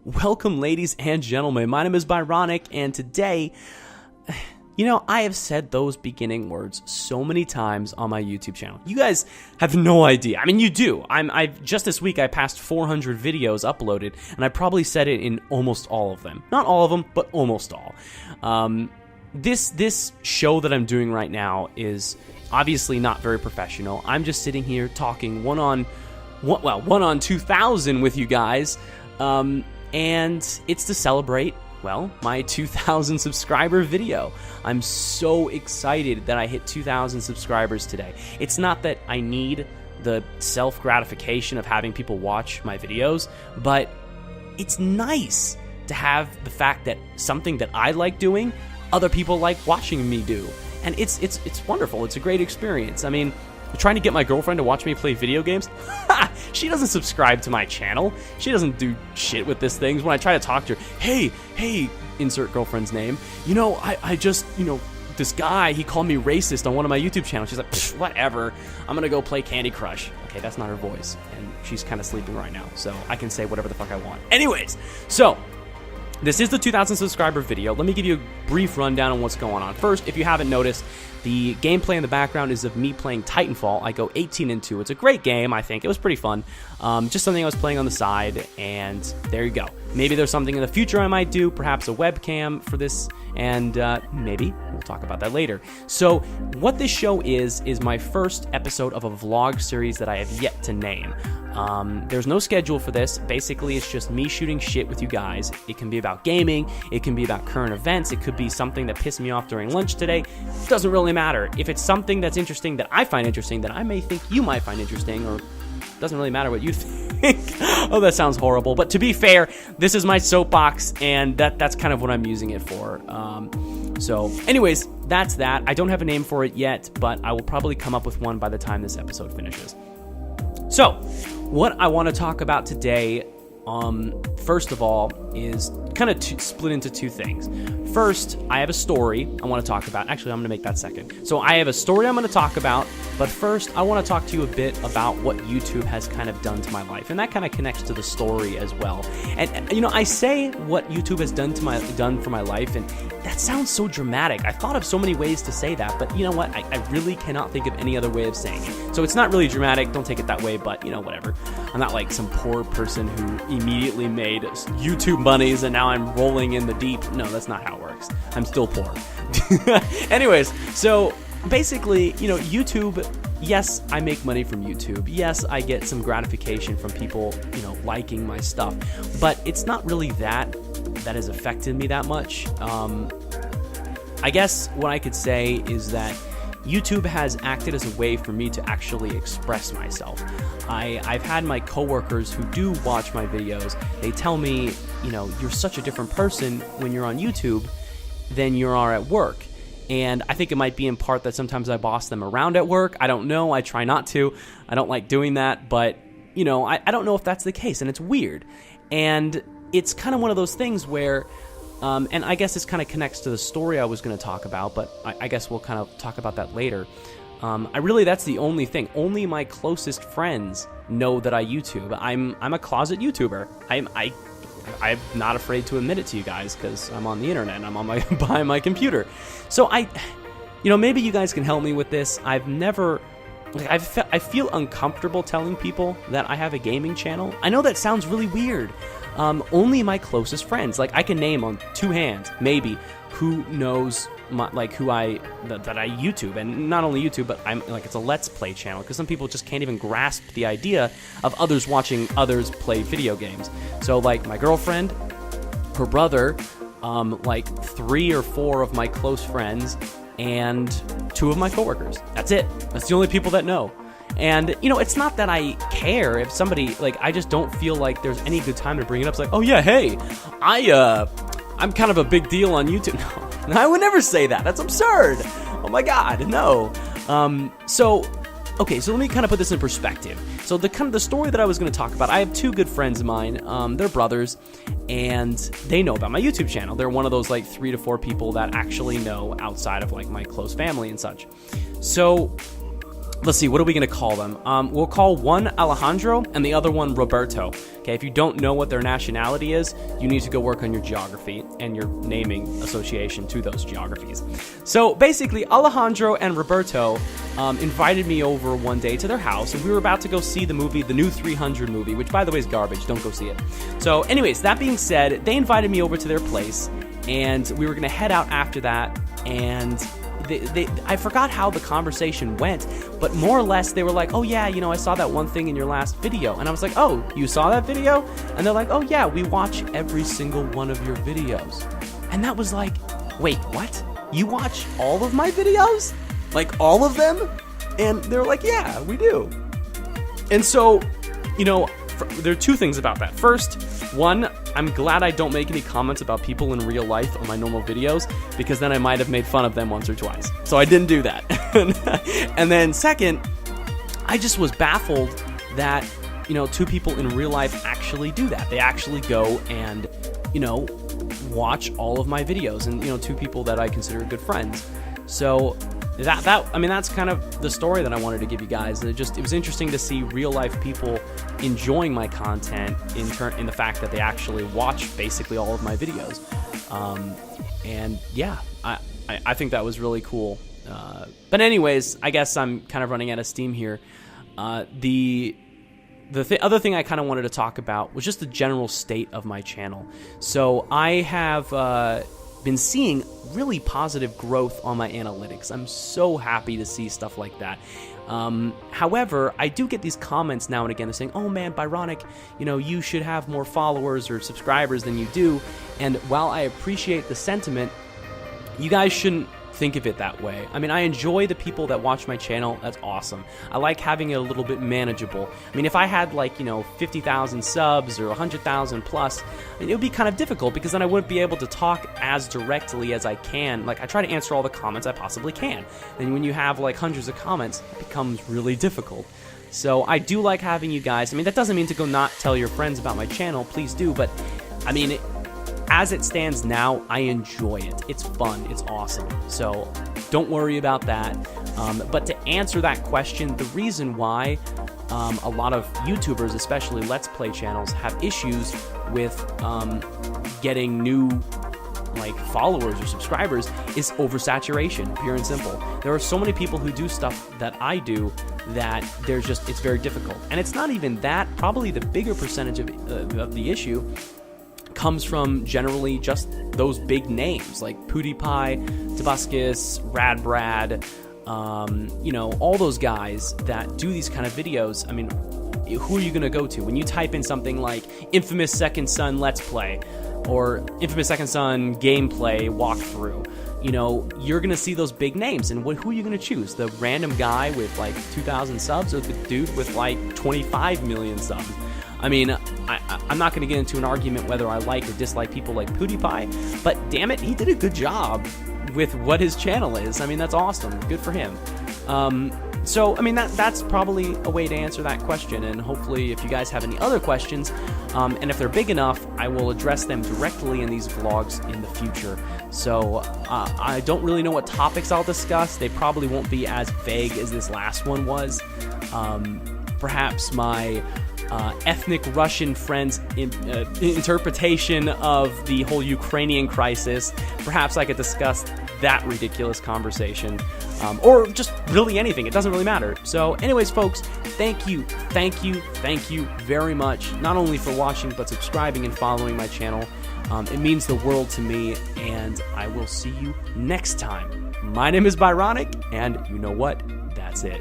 Welcome, ladies and gentlemen. My name is Byronyk, and today, I have said those beginning words so many times on my YouTube channel. You guys have no idea. I mean, you do. I've just this week I passed 400 videos uploaded, and I probably said it in almost all of them. Not all of them, but almost all. This show that I'm doing right now is obviously not very professional. I'm just sitting here talking one on 2,000 with you guys. And it's to celebrate, my 2,000 subscriber video. I'm so excited that I hit 2,000 subscribers today. It's not that I need the self-gratification of having people watch my videos, but it's nice to have the fact that something that I like doing, other people like watching me do. And it's wonderful. It's a great experience. I mean, trying to get my girlfriend to watch me play video games? She doesn't subscribe to my channel. She doesn't do shit with this thing. When I try to talk to her, hey, insert girlfriend's name. I just, this guy, he called me racist on one of my YouTube channels. She's like, whatever. I'm going to go play Candy Crush. Okay, that's not her voice. And she's kind of sleeping right now, so I can say whatever the fuck I want. Anyways, so this is the 2,000 subscriber video. Let me give you a brief rundown on what's going on. First, if you haven't noticed, the gameplay in the background is of me playing Titanfall. I go 18-2. It's a great game, I think. It was pretty fun. Just something I was playing on the side, and there you go. Maybe there's something in the future I might do, perhaps a webcam for this, and maybe we'll talk about that later. So what this show is my first episode of a vlog series that I have yet to name. There's no schedule for this. Basically, it's just me shooting shit with you guys. It can be about gaming. It can be about current events. It could be something that pissed me off during lunch today. It doesn't really matter. If it's something that's interesting that I find interesting that I may think you might find interesting, or it doesn't really matter what you think. Oh, that sounds horrible. But to be fair, this is my soapbox, and that's kind of what I'm using it for. So anyways, that's that. I don't have a name for it yet, but I will probably come up with one by the time this episode finishes. So, what I want to talk about today, first of all, is kind of split into two things. First, I have a story I want to talk about. Actually, I'm going to make that second. So I have a story I'm going to talk about, but first, I want to talk to you a bit about what YouTube has kind of done to my life, and that kind of connects to the story as well. And I say what YouTube has done for my life, and that sounds so dramatic. I thought of so many ways to say that, but you know what? I really cannot think of any other way of saying it. So it's not really dramatic. Don't take it that way, but whatever. I'm not like some poor person who immediately made YouTube monies and now I'm rolling in the deep. No, that's not how it works. I'm still poor. Anyways, so basically, YouTube, yes, I make money from YouTube. Yes, I get some gratification from people, liking my stuff, but it's not really that has affected me that much. I guess what I could say is that YouTube has acted as a way for me to actually express myself. I've had my coworkers who do watch my videos, they tell me, you're such a different person when you're on YouTube than you are at work. And I think it might be in part that sometimes I boss them around at work. I don't know. I try not to. I don't like doing that. But, I don't know if that's the case. And it's weird. And it's kind of one of those things where, and I guess this kind of connects to the story I was going to talk about, but I guess we'll kind of talk about that later. That's the only thing. Only my closest friends know that I YouTube. I'm a closet YouTuber. I'm not afraid to admit it to you guys because I'm on the internet and I'm on behind my computer. So maybe you guys can help me with this. I feel uncomfortable telling people that I have a gaming channel. I know that sounds really weird. Only my closest friends, I can name on two hands, maybe, who knows that I YouTube, and not only YouTube, but it's a Let's Play channel, because some people just can't even grasp the idea of others watching others play video games. So, my girlfriend, her brother, 3 or 4 of my close friends, and 2 of my coworkers. That's it. That's the only people that know. And, it's not that I care if somebody, I just don't feel like there's any good time to bring it up. It's like, oh yeah, hey, I'm kind of a big deal on YouTube. No, I would never say that. That's absurd. Oh my God, no. So let me kind of put this in perspective. So the story that I was going to talk about, I have 2 good friends of mine. They're brothers, and they know about my YouTube channel. They're one of those 3 to 4 people that actually know outside of my close family and such. So let's see, what are we going to call them? We'll call one Alejandro and the other one Roberto. Okay, if you don't know what their nationality is, you need to go work on your geography and your naming association to those geographies. So basically, Alejandro and Roberto invited me over one day to their house, and we were about to go see the movie, the new 300 movie, which, by the way, is garbage. Don't go see it. So anyways, that being said, they invited me over to their place, and we were going to head out after that, and I forgot how the conversation went, but more or less they were like, oh yeah, I saw that one thing in your last video. And I was like, oh, you saw that video? And they're like, oh yeah, we watch every single one of your videos. And that was like, wait, what? You watch all of my videos? Like all of them? And they're like, yeah, we do. And so, there are two things about that. First, one, I'm glad I don't make any comments about people in real life on my normal videos, because then I might have made fun of them once or twice. So I didn't do that. And then second, I just was baffled that, two people in real life actually do that. They actually go and, watch all of my videos, and, two people that I consider good friends. So that's kind of the story that I wanted to give you guys. And it was interesting to see real life people enjoying my content in the fact that they actually watch basically all of my videos. And yeah, I think that was really cool. But anyways, I guess I'm kind of running out of steam here. The other thing I kind of wanted to talk about was just the general state of my channel. So I have been seeing really positive growth on my analytics. I'm so happy to see stuff like that. However, I do get these comments now and again saying, oh man, Byronyk, you should have more followers or subscribers than you do. And while I appreciate the sentiment, you guys shouldn't think of it that way. I mean, I enjoy the people that watch my channel. That's awesome. I like having it a little bit manageable. I mean, if I had 50,000 subs or 100,000 plus, it would be kind of difficult, because then I wouldn't be able to talk as directly as I can. Like, I try to answer all the comments I possibly can. And when you have hundreds of comments, it becomes really difficult. So I do like having you guys. I mean, that doesn't mean to go not tell your friends about my channel. Please do. But I mean, as it stands now, I enjoy it. It's fun. It's awesome. So don't worry about that. But to answer that question, the reason why a lot of YouTubers, especially Let's Play channels, have issues with getting new followers or subscribers is oversaturation, pure and simple. There are so many people who do stuff that I do that it's very difficult. And it's not even that. Probably the bigger percentage of the issue comes from generally just those big names like PewDiePie, Tobuscus, Radbrad, all those guys that do these kind of videos. I mean, who are you going to go to? When you type in something like Infamous Second Son Let's Play or Infamous Second Son Gameplay Walkthrough, you're going to see those big names. And who are you going to choose? The random guy with 2,000 subs or the dude with 25 million subs? I mean, I'm not going to get into an argument whether I like or dislike people like PewDiePie, but damn it, he did a good job with what his channel is. I mean, that's awesome. Good for him. So, I mean, that's probably a way to answer that question, and hopefully if you guys have any other questions, and if they're big enough, I will address them directly in these vlogs in the future. So, I don't really know what topics I'll discuss. They probably won't be as vague as this last one was. Perhaps my ethnic Russian friend's interpretation of the whole Ukrainian crisis. Perhaps I could discuss that ridiculous conversation, or just really anything. It doesn't really matter. So anyways, folks, thank you very much, not only for watching, but subscribing and following my channel. It means the world to me, and I will see you next time. My name is Byronyk, and you know what? That's it.